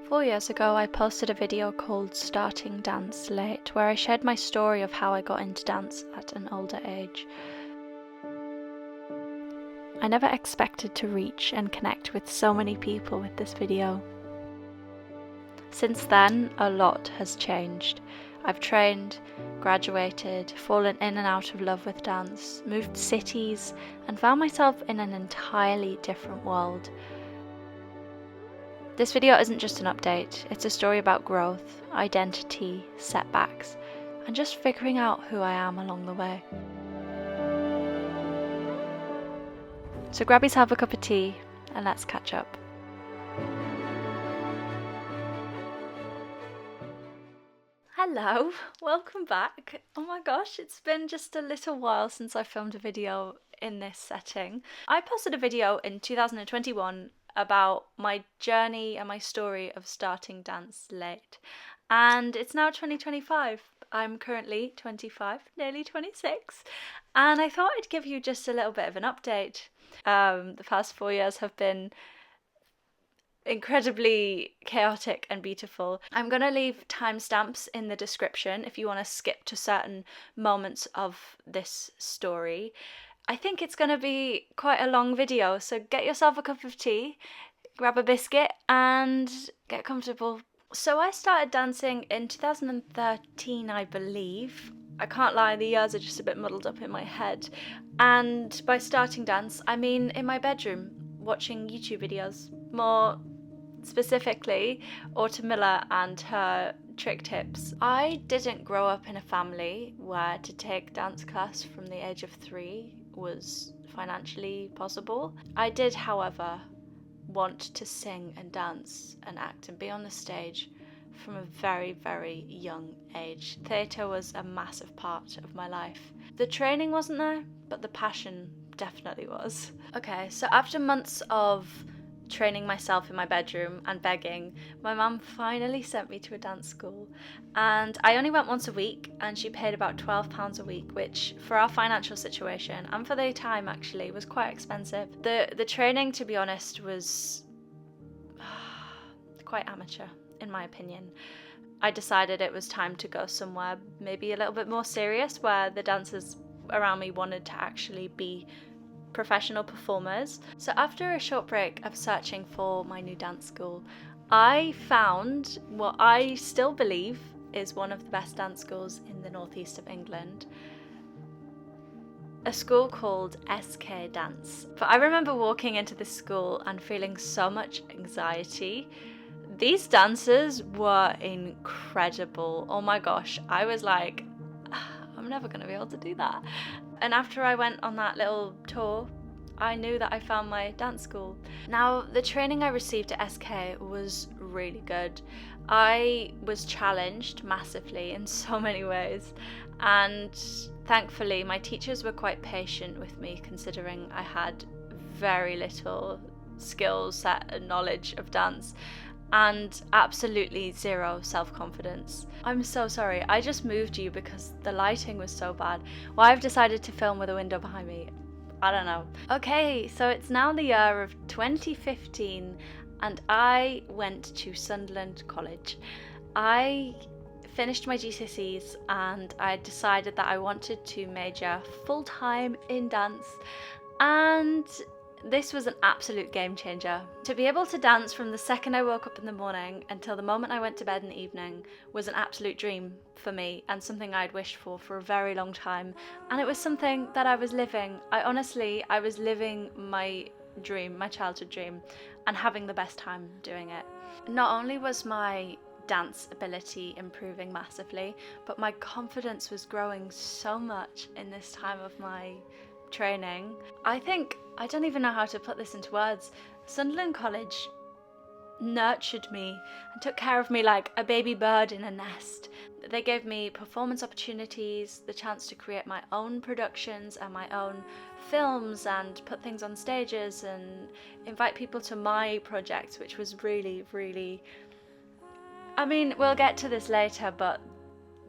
4 years ago, I posted a video called Starting Dance Late, where I shared my story of how I got into dance at an older age. I never expected to reach and connect with so many people with this video. Since then, a lot has changed. I've trained, graduated, fallen in and out of love with dance, moved cities, and found myself in an entirely different world. This video isn't just an update, it's a story about growth, identity, setbacks, and just figuring out who I am along the way. So grab yourself a cup of tea and let's catch up. Hello, welcome back. Oh my gosh, it's been just a little while since I filmed a video in this setting. I posted a video in 2021 about my journey and my story of starting dance late. And it's now 2025. I'm currently 25, nearly 26. And I thought I'd give you just a little bit of an update. The past 4 years have been incredibly chaotic and beautiful. I'm going to leave timestamps in the description if you want to skip to certain moments of this story. I think it's going to be quite a long video, so get yourself a cup of tea, grab a biscuit and get comfortable. So I started dancing in 2013, I believe. I can't lie, the years are just a bit muddled up in my head. And by starting dance, I mean in my bedroom, watching YouTube videos. More specifically, Autumn Miller and her trick tips. I didn't grow up in a family where to take dance class from the age of 3 was financially possible. I did, however, want to sing and dance and act and be on the stage from a very, very young age. Theatre was a massive part of my life. The training wasn't there, but the passion definitely was. Okay, so after months of training myself in my bedroom and begging, my mum finally sent me to a dance school, and I only went once a week and she paid about £12 a week, which for our financial situation and for the time actually was quite expensive. The training, to be honest, was quite amateur in my opinion. I decided it was time to go somewhere maybe a little bit more serious, where the dancers around me wanted to actually be professional performers. So after a short break of searching for my new dance school, I found what I still believe is one of the best dance schools in the northeast of England, a school called SK Dance. But I remember walking into this school and feeling so much anxiety. These dancers were incredible. Oh my gosh, I was like, I'm never going to be able to do that. And after I went on that little tour, I knew that I found my dance school. Now, the training I received at SK was really good. I was challenged massively in so many ways, and thankfully my teachers were quite patient with me, considering I had very little skill set and knowledge of dance and absolutely zero self-confidence. I'm so sorry, I just moved you because the lighting was so bad. Well, I've decided to film with a window behind me. I don't know. Okay, so it's now the year of 2015 and I went to Sunderland College. I finished my GCSEs and I decided that I wanted to major full-time in dance, and this was an absolute game changer. To be able to dance from the second I woke up in the morning until the moment I went to bed in the evening was an absolute dream for me, and something I'd wished for a very long time. And it was something that I was living. I was living my dream, my childhood dream, and having the best time doing it. Not only was my dance ability improving massively, but my confidence was growing so much in this time of my training. I don't even know how to put this into words. Sunderland College nurtured me and took care of me like a baby bird in a nest. They gave me performance opportunities, the chance to create my own productions and my own films and put things on stages and invite people to my projects, which was really, really... I mean, we'll get to this later, but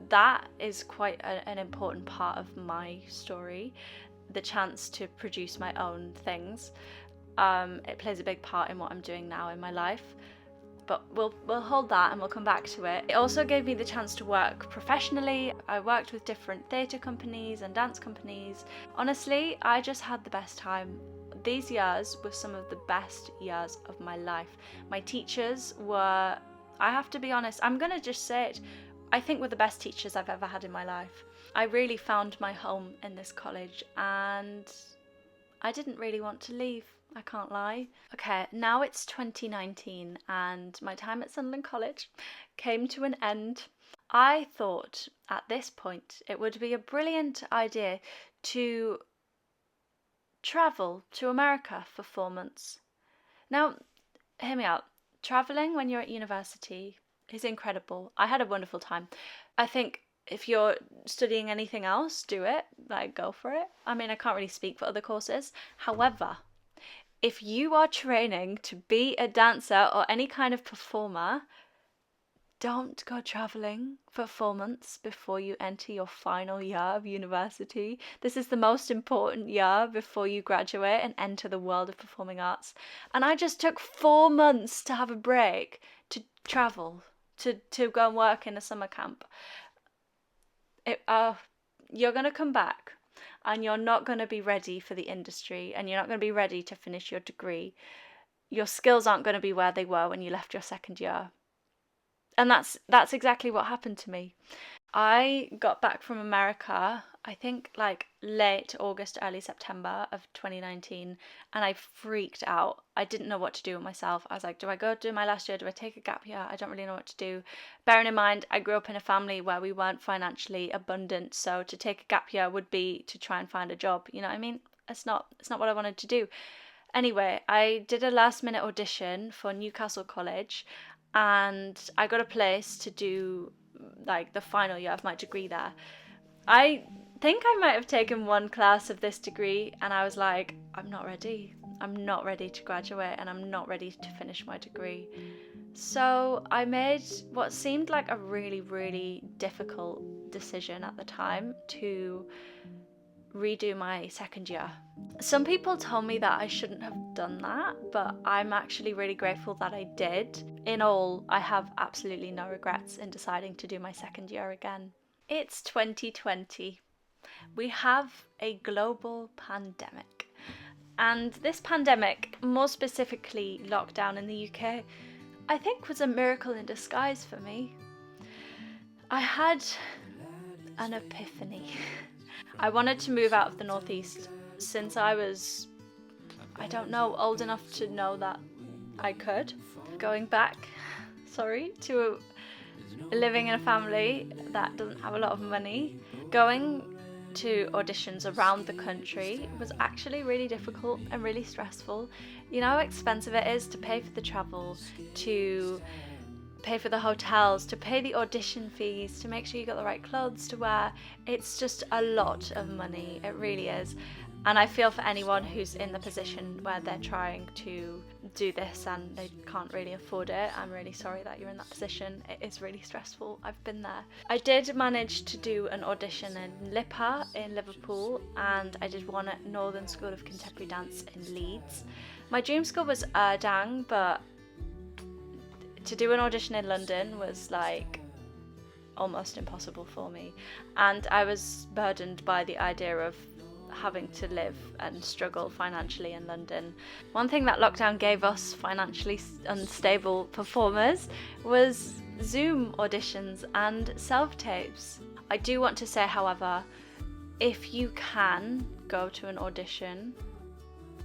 that is quite an important part of my story. The chance to produce my own things. It plays a big part in what I'm doing now in my life. but we'll hold that and we'll come back to it. It also gave me the chance to work professionally. I worked with different theatre companies and dance companies. Honestly, I just had the best time. These years were some of the best years of my life. My teachers were, I have to be honest, I'm gonna just say it, I think were the best teachers I've ever had in my life. I really found my home in this college and I didn't really want to leave, I can't lie. Okay, now it's 2019 and my time at Sunderland College came to an end. I thought at this point it would be a brilliant idea to travel to America for 4 months. Now, hear me out. Traveling when you're at university is incredible. I had a wonderful time. I think if you're studying anything else, do it. Like, go for it. I mean, I can't really speak for other courses. However, if you are training to be a dancer or any kind of performer, don't go traveling for 4 months before you enter your final year of university. This is the most important year before you graduate and enter the world of performing arts. And I just took 4 months to have a break, to travel, to go and work in a summer camp. You're going to come back and you're not going to be ready for the industry and you're not going to be ready to finish your degree. Your skills aren't going to be where they were when you left your second year. And that's exactly what happened to me. I got back from America, I think like late August, early September of 2019, and I freaked out. I didn't know what to do with myself. I was like, do I go do my last year? Do I take a gap year? I don't really know what to do. Bearing in mind, I grew up in a family where we weren't financially abundant, so to take a gap year would be to try and find a job. You know what I mean? It's not what I wanted to do. Anyway, I did a last minute audition for Newcastle College and I got a place to do like the final year of my degree there. I think I might have taken one class of this degree and I was like, I'm not ready. I'm not ready to graduate and I'm not ready to finish my degree. So I made what seemed like a really, really difficult decision at the time to redo my second year. Some people told me that I shouldn't have done that, but I'm actually really grateful that I did. In all, I have absolutely no regrets in deciding to do my second year again. It's 2020. We have a global pandemic. And this pandemic, more specifically lockdown in the UK, I think was a miracle in disguise for me. I had an epiphany. I wanted to move out of the Northeast since I was, I don't know, old enough to know that I could. Going back, to living in a family that doesn't have a lot of money, going to auditions around the country was actually really difficult and really stressful. You know how expensive it is to pay for the travel, to pay for the hotels, to pay the audition fees, to make sure you got the right clothes to wear. It's just a lot of money, it really is. And I feel for anyone who's in the position where they're trying to do this and they can't really afford it. I'm really sorry that you're in that position. It is really stressful. I've been there. I did manage to do an audition in LIPA in Liverpool and I did one at Northern School of Contemporary Dance in Leeds. My dream school was Erdang, but to do an audition in London was like almost impossible for me. And I was burdened by the idea of having to live and struggle financially in London. One thing that lockdown gave us financially unstable performers was Zoom auditions and self-tapes. I do want to say, however, if you can go to an audition,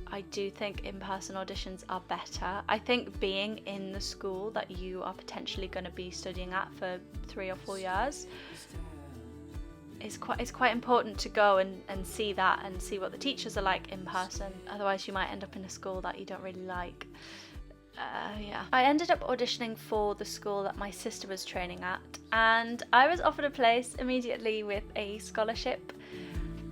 I do think in-person auditions are better. I think being in the school that you are potentially going to be studying at for 3 or 4 years it's quite important to go and see that and see what the teachers are like in person. Otherwise you might end up in a school that you don't really like. I ended up auditioning for the school that my sister was training at and I was offered a place immediately with a scholarship.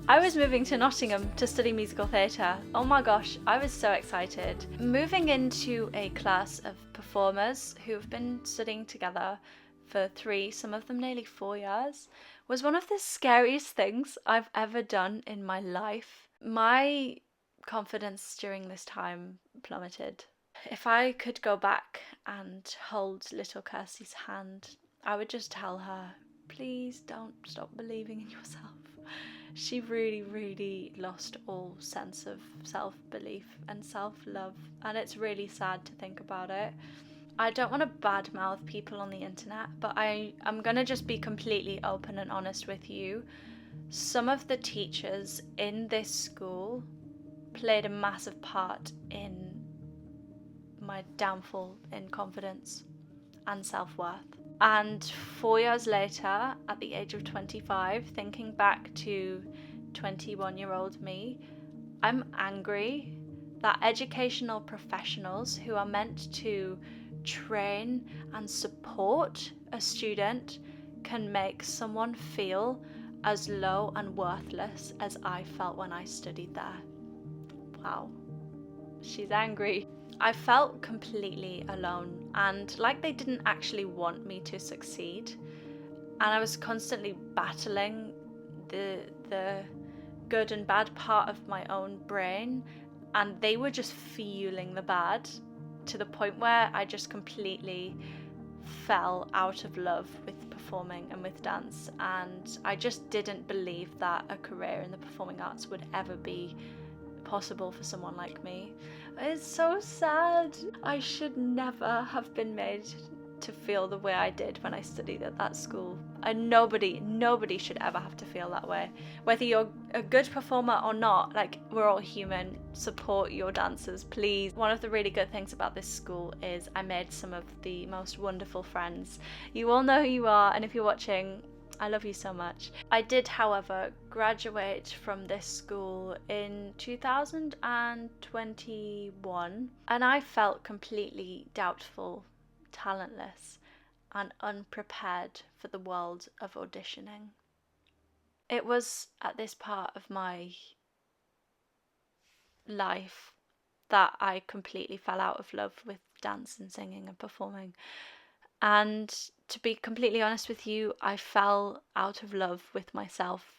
I was moving to Nottingham to study musical theatre. Oh my gosh, I was so excited. Moving into a class of performers who have been studying together for 3, some of them nearly 4 years, was one of the scariest things I've ever done in my life. My confidence during this time plummeted. If I could go back and hold little Kirsty's hand, I would just tell her, please don't stop believing in yourself. She really, really lost all sense of self-belief and self-love, and it's really sad to think about it. I don't want to badmouth people on the internet, but I'm going to just be completely open and honest with you. Some of the teachers in this school played a massive part in my downfall in confidence and self-worth. And 4 years later, at the age of 25, thinking back to 21-year-old me, I'm angry that educational professionals who are meant to train and support a student can make someone feel as low and worthless as I felt when I studied there. Wow, she's angry. I felt completely alone and like they didn't actually want me to succeed. And I was constantly battling the good and bad part of my own brain, and they were just fueling the bad to the point where I just completely fell out of love with performing and with dance, and I just didn't believe that a career in the performing arts would ever be possible for someone like me. It's so sad. I should never have been made to feel the way I did when I studied at that school. And nobody should ever have to feel that way. Whether you're a good performer or not, like, we're all human. Support your dancers, please. One of the really good things about this school is I made some of the most wonderful friends. You all know who you are, and if you're watching, I love you so much. I did, however, graduate from this school in 2021, and I felt completely doubtful, talentless, and unprepared for the world of auditioning. It was at this part of my life that I completely fell out of love with dance and singing and performing. And to be completely honest with you, I fell out of love with myself.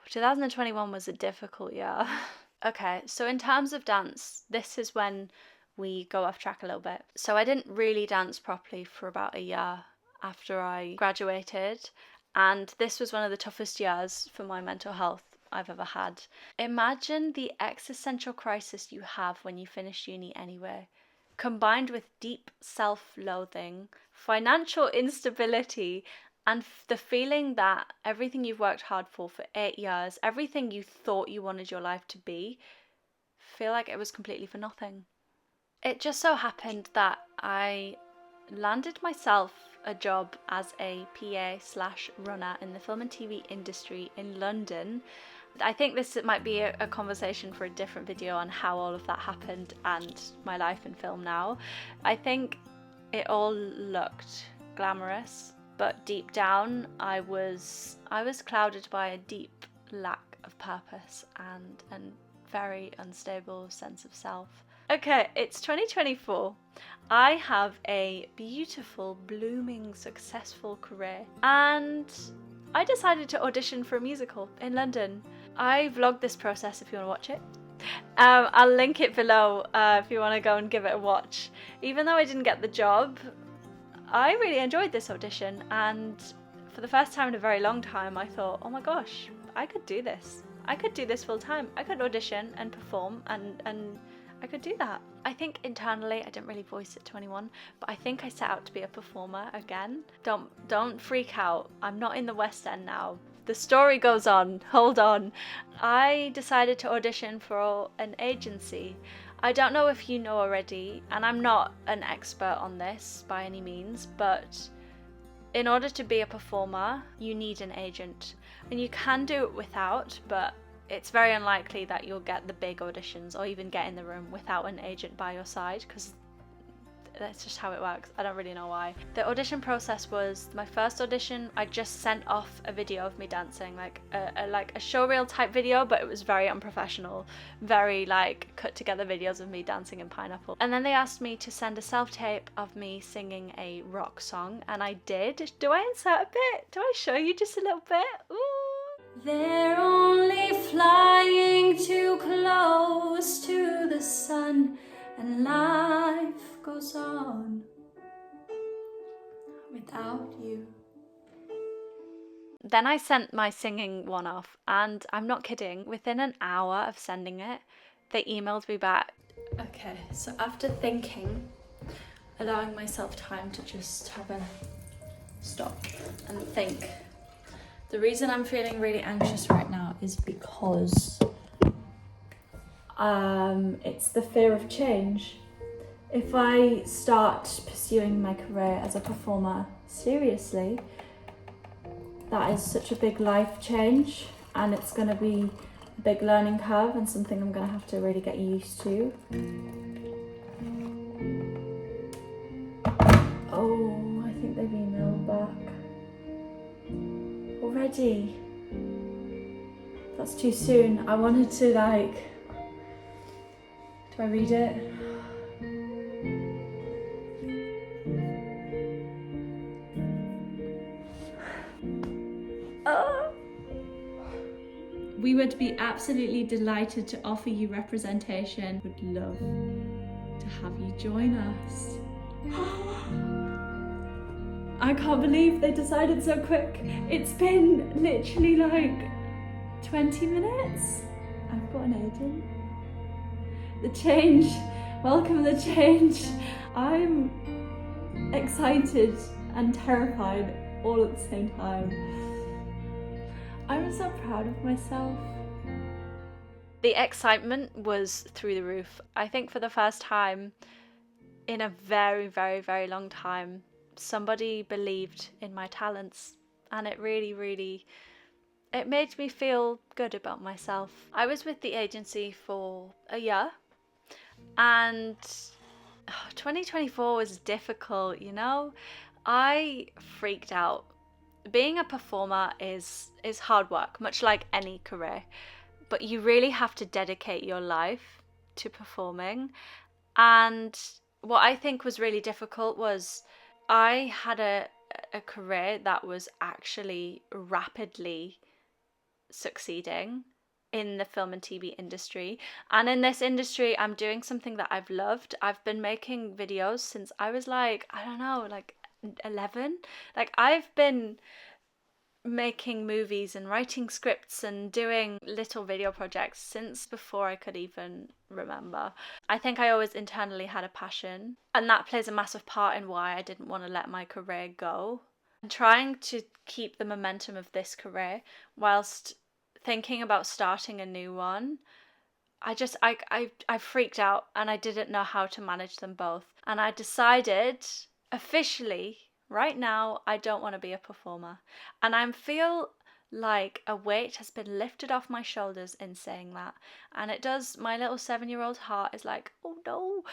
2021 was a difficult year. Okay, so in terms of dance, this is when we go off track a little bit. So I didn't really dance properly for about a year after I graduated, and this was one of the toughest years for my mental health I've ever had. Imagine the existential crisis you have when you finish uni anyway, combined with deep self-loathing, financial instability, and the feeling that everything you've worked hard for 8 years, everything you thought you wanted your life to be, feel like it was completely for nothing. It just so happened that I landed myself a job as a PA/runner in the film and TV industry in London. I think this might be a conversation for a different video on how all of that happened and my life in film now. I think it all looked glamorous, but deep down I was clouded by a deep lack of purpose and a very unstable sense of self. Okay, it's 2024. I have a beautiful, blooming, successful career, and I decided to audition for a musical in London. I vlogged this process if you want to watch it. I'll link it below if you want to go and give it a watch. Even though I didn't get the job, I really enjoyed this audition, and for the first time in a very long time, I thought, oh my gosh, I could do this. I could do this full time. I could audition and perform, and I could do that. I think internally I didn't really voice it to anyone, but I think I set out to be a performer again. Don't freak out. I'm not in the West End now. The story goes on. Hold on. I decided to audition for an agency. I don't know if you know already, and I'm not an expert on this by any means, but in order to be a performer, you need an agent. And you can do it without, but it's very unlikely that you'll get the big auditions or even get in the room without an agent by your side, because that's just how it works. I don't really know why. The audition process was, my first audition, I just sent off a video of me dancing, like a showreel type video, but it was very unprofessional, very like cut together videos of me dancing in Pineapple. And then they asked me to send a self-tape of me singing a rock song, and I did. Do I insert a bit? Do I show you just a little bit? Ooh. They're only flying too close to the sun, and life goes on without you. Then I sent my singing one off, and I'm not kidding, within an hour of sending it, they emailed me back. Okay, so after thinking, allowing myself time to just have a stop and think, the reason I'm feeling really anxious right now is because it's the fear of change. If I start pursuing my career as a performer seriously, that is such a big life change, and it's going to be a big learning curve and something I'm going to have to really get used to. Oh, I think they've emailed back. Already? That's too soon. I wanted to do I read it? We would be absolutely delighted to offer you representation. Would love to have you join us. I can't believe they decided so quick. It's been literally 20 minutes. I've got an agent. The change. Welcome the change. I'm excited and terrified all at the same time. I'm so proud of myself. The excitement was through the roof. I think for the first time in a very, very, very long time, somebody believed in my talents, and it really, it made me feel good about myself. I was with the agency for a year, and 2024 was difficult, I freaked out. Being a performer is hard work, much like any career, but you really have to dedicate your life to performing. And what I think was really difficult was I had a career that was actually rapidly succeeding in the film and TV industry. And in this industry, I'm doing something that I've loved. I've been making videos since I was 11. I've been making movies and writing scripts and doing little video projects since before I could even remember. I think I always internally had a passion, and that plays a massive part in why I didn't want to let my career go. I'm trying to keep the momentum of this career whilst thinking about starting a new one. I freaked out, and I didn't know how to manage them both. And I decided officially right now I don't want to be a performer. And I feel like a weight has been lifted off my shoulders in saying that. And it does, my little 7-year-old heart is like, oh no,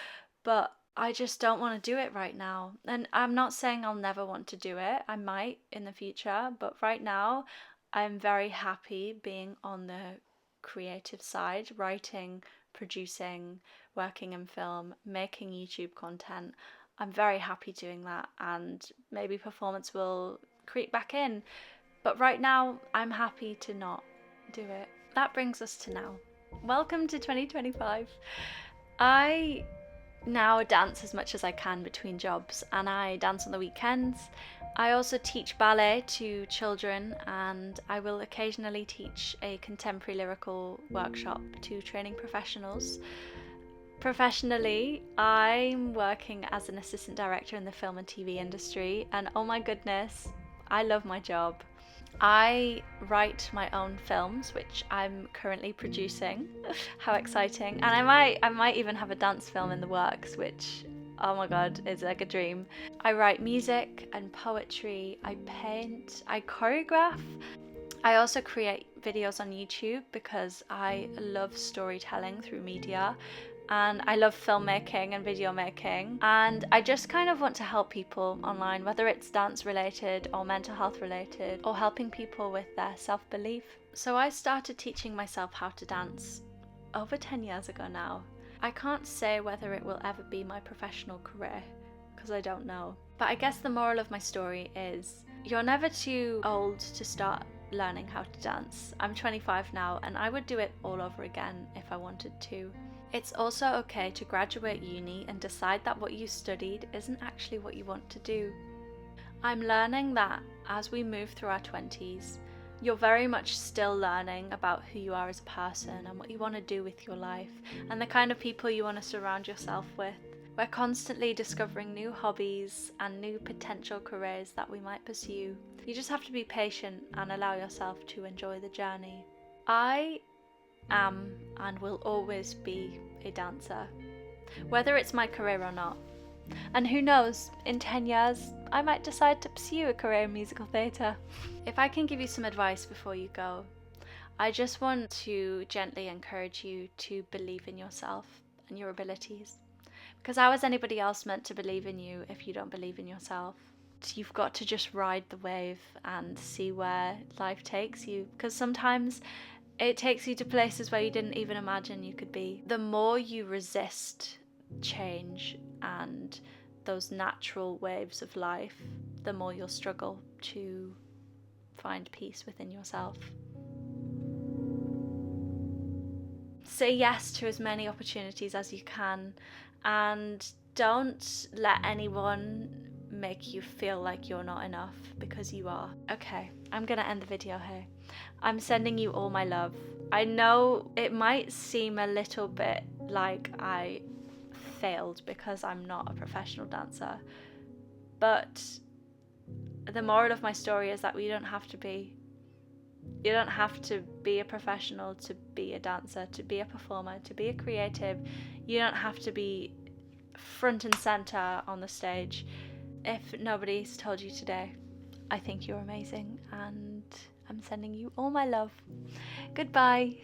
but I just don't want to do it right now. And I'm not saying I'll never want to do it. I might in the future, but right now I'm very happy being on the creative side, writing, producing, working in film, making YouTube content. I'm very happy doing that, and maybe performance will creep back in. But right now, I'm happy to not do it. That brings us to now. Welcome to 2025. I now dance as much as I can between jobs, and I dance on the weekends. I also teach ballet to children, and I will occasionally teach a contemporary lyrical workshop to training professionals. Professionally, I'm working as an assistant director in the film and TV industry, and oh my goodness, I love my job. I write my own films, which I'm currently producing. How exciting. And I might even have a dance film in the works, which, oh my god, is like a dream. I write music and poetry, I paint, I choreograph. I also create videos on YouTube because I love storytelling through media. And I love filmmaking and video making, and I just kind of want to help people online, whether it's dance related or mental health related or helping people with their self-belief. So I started teaching myself how to dance over 10 years ago now. I can't say whether it will ever be my professional career because I don't know, but I guess the moral of my story is you're never too old to start learning how to dance. I'm 25 now, and I would do it all over again if I wanted to. It's also okay to graduate uni and decide that what you studied isn't actually what you want to do. I'm learning that as we move through our 20s, you're very much still learning about who you are as a person and what you want to do with your life and the kind of people you want to surround yourself with. We're constantly discovering new hobbies and new potential careers that we might pursue. You just have to be patient and allow yourself to enjoy the journey. I am and will always be a dancer, whether it's my career or not. And who knows, in 10 years, I might decide to pursue a career in musical theatre. If I can give you some advice before you go, I just want to gently encourage you to believe in yourself and your abilities. Because how is anybody else meant to believe in you if you don't believe in yourself? You've got to just ride the wave and see where life takes you. Because sometimes it takes you to places where you didn't even imagine you could be. The more you resist change and those natural waves of life, the more you'll struggle to find peace within yourself. Say yes to as many opportunities as you can, and don't let anyone make you feel like you're not enough, because you are. Okay, I'm gonna end the video here. I'm sending you all my love. I know it might seem a little bit like I failed because I'm not a professional dancer, but the moral of my story is that we don't have to be. You don't have to be a professional to be a dancer, to be a performer, to be a creative. You don't have to be front and center on the stage. If nobody's told you today, I think you're amazing, and I'm sending you all my love. Goodbye.